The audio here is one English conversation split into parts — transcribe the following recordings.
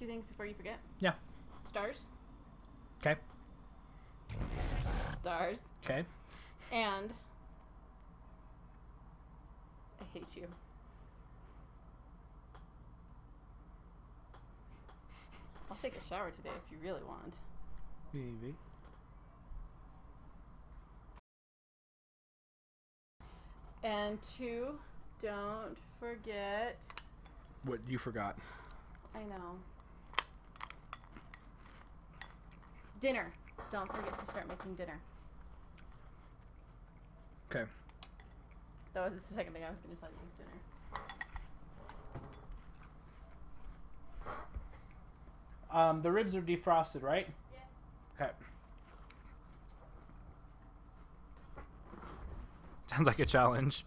2 things before you forget. Yeah. Stars. Okay. Stars. Okay. And I hate you. I'll take a shower today if you really want. Maybe. And 2, don't forget. What you forgot? I know. Dinner. Don't forget to start making dinner. Okay. That was the second thing I was going to tell you was dinner. The ribs are defrosted, right? Yes. Okay. Sounds like a challenge.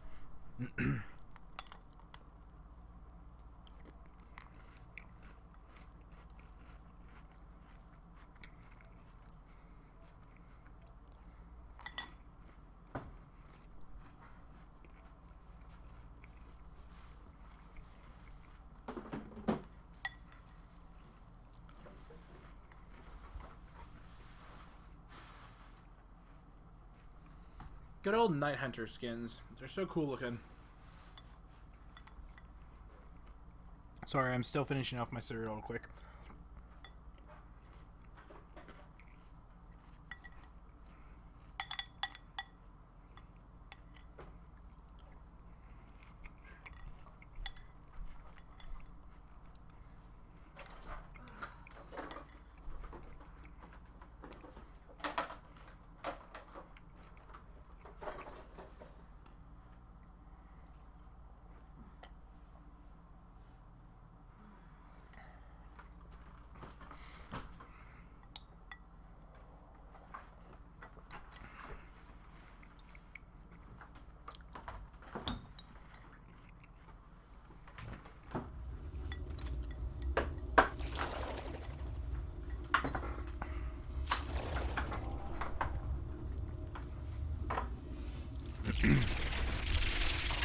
Good old Night Hunter skins. They're so cool looking. Sorry, I'm still finishing off my cereal real quick.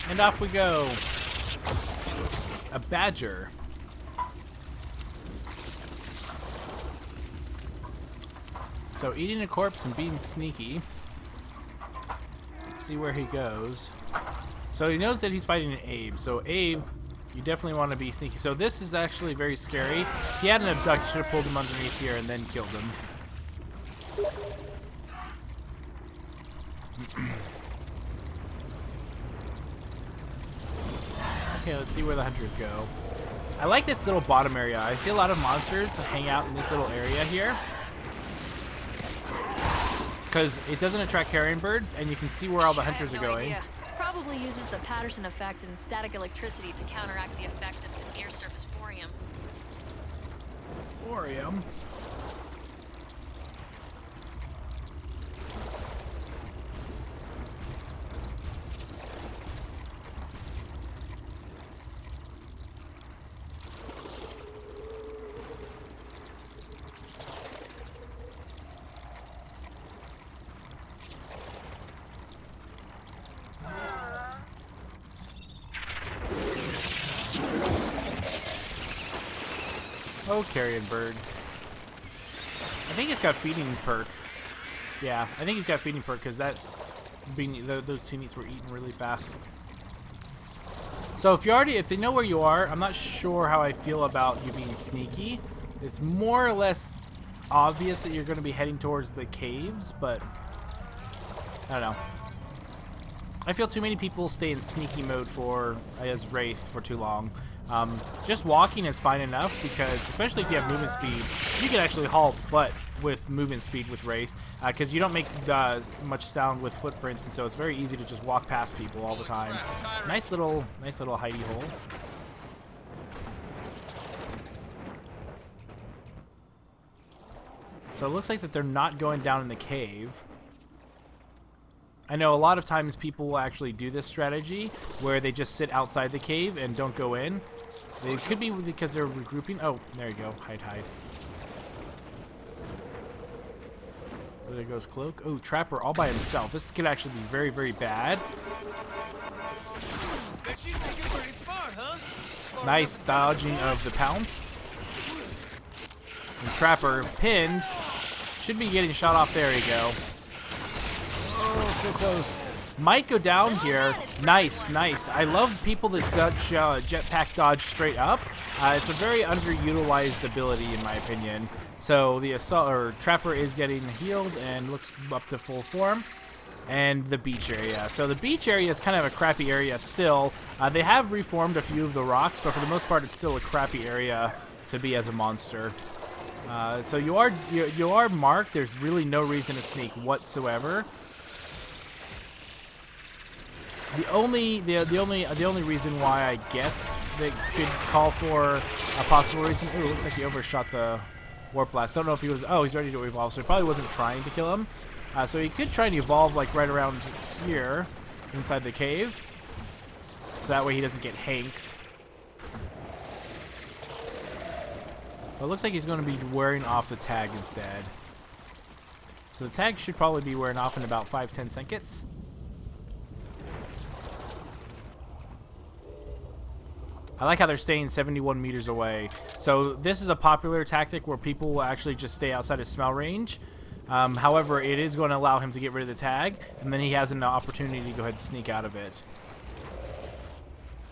And off we go. A badger. So eating a corpse and being sneaky. Let's see where he goes. So he knows that he's fighting an Abe. So Abe, you definitely want to be sneaky. So this is actually very scary. If he had an abduct, should have pulled him underneath here and then killed him. Okay, let's see where the hunters go. I like this little bottom area. I see a lot of monsters hang out in this little area here. Because it doesn't attract carrion birds, and you can see where all the hunters are going. Idea. Probably uses the Patterson effect and static electricity to counteract the effect of the near-surface boreum. Boreum? Oh, carrion birds. I think it's got feeding perk. Yeah, I think he's got feeding perk because that those two meats were eaten really fast. So if they know where you are, I'm not sure how I feel about you being sneaky. It's more or less obvious that you're going to be heading towards the caves, but I don't know. I feel too many people stay in sneaky mode as Wraith for too long. Just walking is fine enough because, especially if you have movement speed, you can actually halt butt with movement speed with Wraith because you don't make much sound with footprints, and so it's very easy to just walk past people all the time. Nice little hidey hole. So it looks like that they're not going down in the cave. I know a lot of times people will actually do this strategy where they just sit outside the cave and don't go in. It could be because they're regrouping. Oh, there you go. Hide. So there goes Cloak. Oh, Trapper all by himself. This could actually be very, very bad. Bet you think you're pretty smart, huh? Nice dodging of the pounce. And Trapper pinned. Should be getting shot off. There you go. Oh, so close. Might go down here. Nice, nice. I love people that dodge, jetpack dodge straight up. It's a very underutilized ability in my opinion. So the Trapper is getting healed and looks up to full form. And the beach area. So the beach area is kind of a crappy area still. They have reformed a few of the rocks, but for the most part it's still a crappy area to be as a monster. So you are marked. There's really no reason to sneak whatsoever. The only reason why I guess they could call for a possible reason. Ooh, looks like he overshot the warp blast. Don't know if he was. Oh, he's ready to evolve, so he probably wasn't trying to kill him. So he could try and evolve like right around here, inside the cave, so that way he doesn't get hanked. But it looks like he's going to be wearing off the tag instead. So the tag should probably be wearing off in about 5-10 seconds. I like how they're staying 71 meters away. So this is a popular tactic where people will actually just stay outside of smell range. However, it is going to allow him to get rid of the tag, and then he has an opportunity to go ahead and sneak out of it.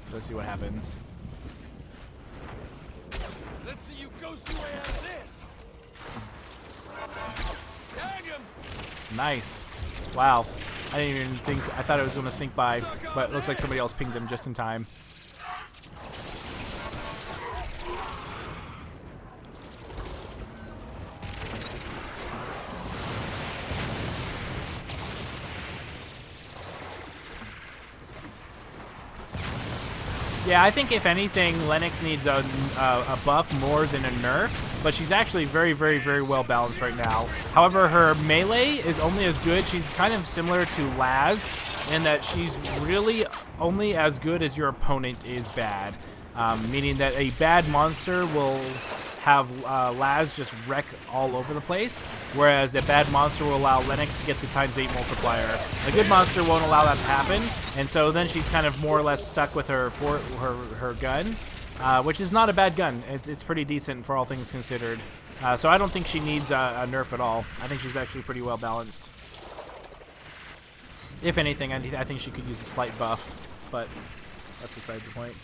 So let's see what happens. Let's see you ghost your way out of this. Tag him. Nice. Wow. I didn't even think. I thought it was going to sneak by, but it looks like somebody else pinged him just in time. Yeah, I think if anything, Lennox needs a buff more than a nerf, but she's actually very, very, very well balanced right now. However, her melee is only as good. She's kind of similar to Laz in that she's really only as good as your opponent is bad, meaning that a bad monster will have Laz just wreck all over the place, whereas a bad monster will allow Lennox to get the ×8 multiplier. A good monster won't allow that to happen, and so then she's kind of more or less stuck with her gun, which is not a bad gun. It's pretty decent for all things considered. So I don't think she needs a nerf at all. I think she's actually pretty well balanced. If anything, I think she could use a slight buff, but that's besides the point.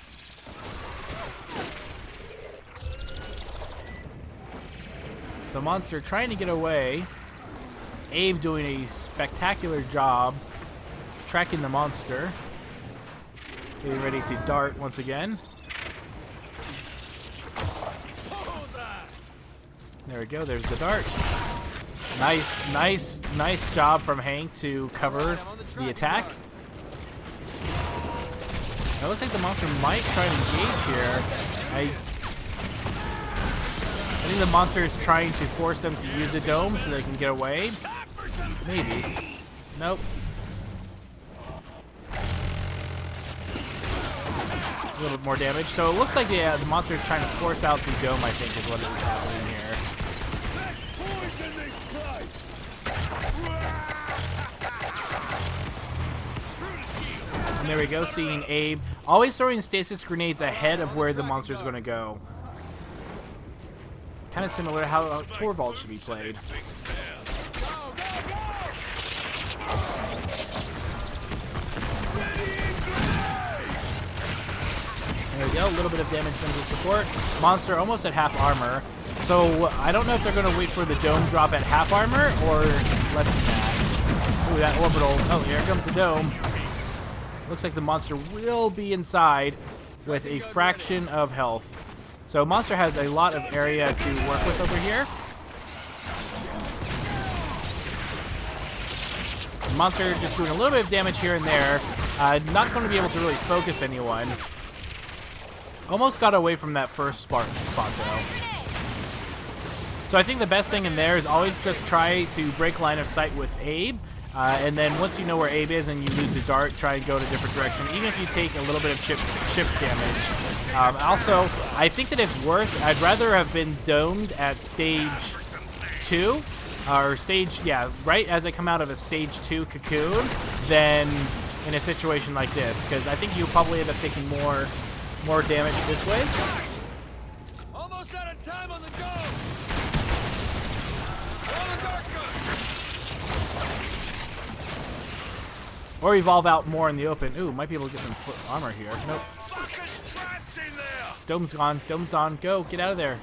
So Monster trying to get away. Abe doing a spectacular job tracking the monster. Getting ready to dart once again. There we go, there's the dart. Nice job from Hank to cover the attack. It looks like the monster might try to engage here. I think the monster is trying to force them to use a dome so they can get away. Maybe. Nope. A little bit more damage. So it looks like the monster is trying to force out the dome, I think, is what is happening here. And there we go, seeing Abe always throwing stasis grenades ahead of where the monster is going to go. Kind of similar to how Torvald should be played. There we go, a little bit of damage from the support. Monster almost at half armor. So I don't know if they're going to wait for the dome drop at half armor or less than that. Ooh, that orbital. Oh, here comes the dome. Looks like the monster will be inside with a fraction of health. So Monster has a lot of area to work with over here. Monster just doing a little bit of damage here and there. Not going to be able to really focus anyone. Almost got away from that first spot though. So I think the best thing in there is always just try to break line of sight with Abe. And then once you know where Abe is and you lose the dart, try and go in a different direction, even if you take a little bit of chip damage. Also, I think that it's worth, I'd rather have been domed at stage 2, or stage, yeah, right as I come out of a stage 2 cocoon, than in a situation like this, because I think you probably end up taking more damage this way. Almost out of time on the go. Or evolve out more in the open. Ooh, might be able to get some foot armor here. Nope. Fuckers trapped in there. Dome's gone. Dome's on. Go. Get out of there.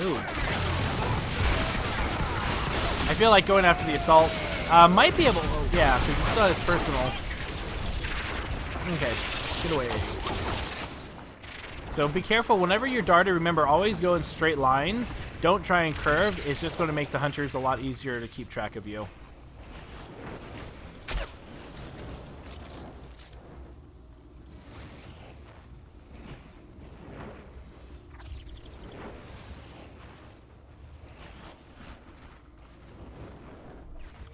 Ooh. I feel like going after the assault. Might be able. Oh, yeah, because it's not as personal. Okay. Get away. So be careful. Whenever you're darted, remember, always go in straight lines. Don't try and curve. It's just going to make the hunters a lot easier to keep track of you.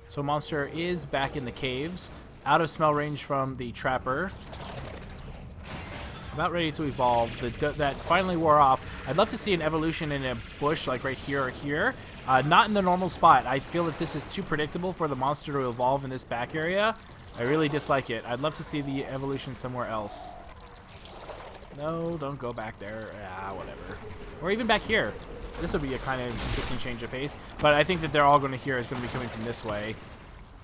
So monster is back in the caves, out of smell range from the trapper. About ready to evolve. That finally wore off. I'd love to see an evolution in a bush like right here or here. Not in the normal spot. I feel that this is too predictable for the monster to evolve in this back area. I really dislike it. I'd love to see the evolution somewhere else. No, don't go back there. Ah, whatever. Or even back here. This would be a kind of interesting change of pace. But I think that they're all going to hear is going to be coming from this way.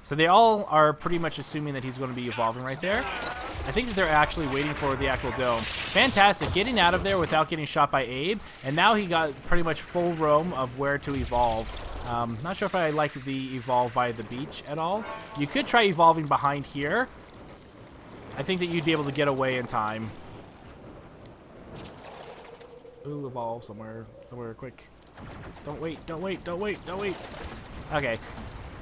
So they all are pretty much assuming that he's going to be evolving right there. I think that they're actually waiting for the actual dome. Fantastic. Getting out of there without getting shot by Abe. And now he got pretty much full roam of where to evolve. Not sure if I like the evolve by the beach at all. You could try evolving behind here. I think that you'd be able to get away in time. Ooh, evolve somewhere quick. Don't wait, don't wait, don't wait, don't wait. Okay.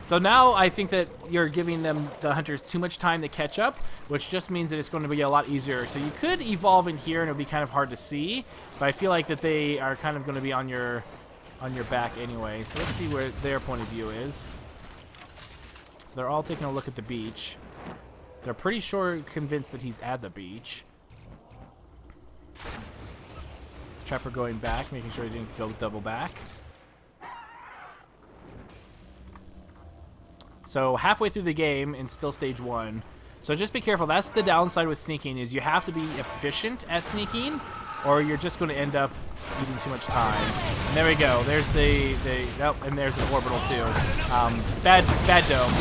So now I think that you're giving them, the hunters, too much time to catch up, which just means that it's going to be a lot easier. So you could evolve in here and it'll be kind of hard to see, but I feel like that they are kind of going to be on your back anyway. So let's see where their point of view is. So they're all taking a look at the beach. They're pretty sure convinced that he's at the beach. Trapper going back, making sure he didn't go double back. So halfway through the game and still stage 1. So just be careful. That's the downside with sneaking, is you have to be efficient at sneaking or you're just going to end up eating too much time. And there we go. There's oh, and there's an orbital too. Bad dome.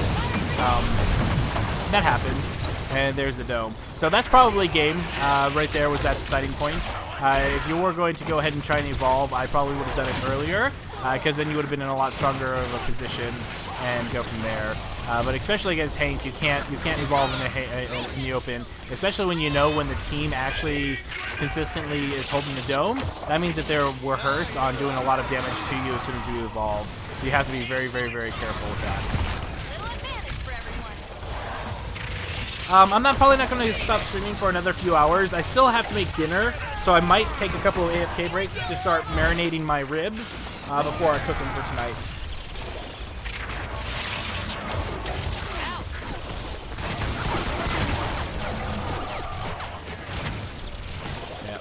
That happens. And there's the dome. So that's probably game. Right there was that deciding point. If you were going to go ahead and try and evolve, I probably would have done it earlier, because then you would have been in a lot stronger of a position and go from there. But especially against Hank, you can't evolve in the open, especially when you know when the team actually consistently is holding the dome. That means that they're rehearsed on doing a lot of damage to you as soon as you evolve. So you have to be very, very, very careful with that. I'm probably not going to stop streaming for another few hours. I still have to make dinner, so I might take a couple of AFK breaks to start marinating my ribs before I cook them for tonight. Yeah.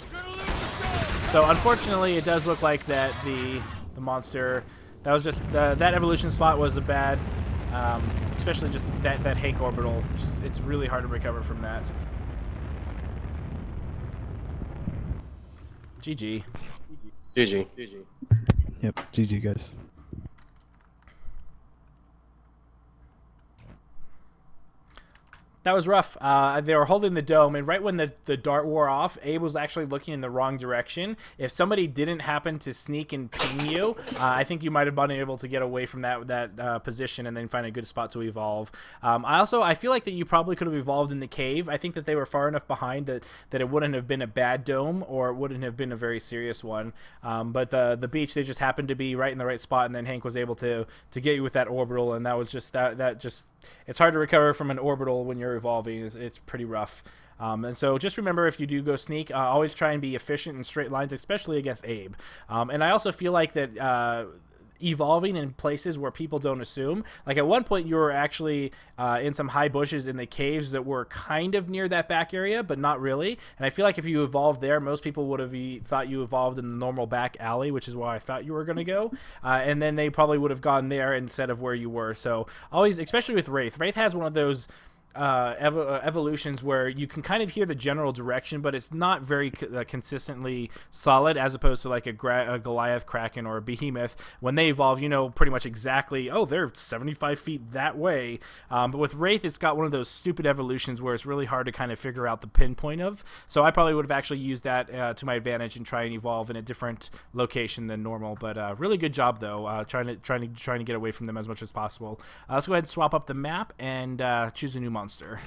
So unfortunately, it does look like that the monster, that was just that evolution spot was a bad. Especially just that Hank orbital. Just it's really hard to recover from that. GG. GG. Yep, GG guys. That was rough. They were holding the dome, and right when the dart wore off, Abe was actually looking in the wrong direction. If somebody didn't happen to sneak and ping you, I think you might have been able to get away from that position and then find a good spot to evolve. I feel like that you probably could have evolved in the cave. I think that they were far enough behind that it wouldn't have been a bad dome, or it wouldn't have been a very serious one. But the beach, they just happened to be right in the right spot, and then Hank was able to get you with that orbital, and that was just that just. It's hard to recover from an orbital when you're evolving. It's pretty rough. And so just remember, if you do go sneak, always try and be efficient in straight lines, especially against Abe. And I also feel like that evolving in places where people don't assume. Like at one point you were actually in some high bushes in the caves that were kind of near that back area, but not really. And I feel like if you evolved there, most people would have thought you evolved in the normal back alley, which is where I thought you were going to go. And then they probably would have gone there instead of where you were. So always, especially with Wraith has one of those evolutions where you can kind of hear the general direction, but it's not very consistently solid, as opposed to like a Goliath, Kraken, or a Behemoth. When they evolve, you know pretty much exactly, oh, they're 75 feet that way. But with Wraith, it's got one of those stupid evolutions where it's really hard to kind of figure out the pinpoint of. So I probably would have actually used that to my advantage and try and evolve in a different location than normal. But really good job though, trying to get away from them as much as possible. Let's go ahead and swap up the map and choose a new monster.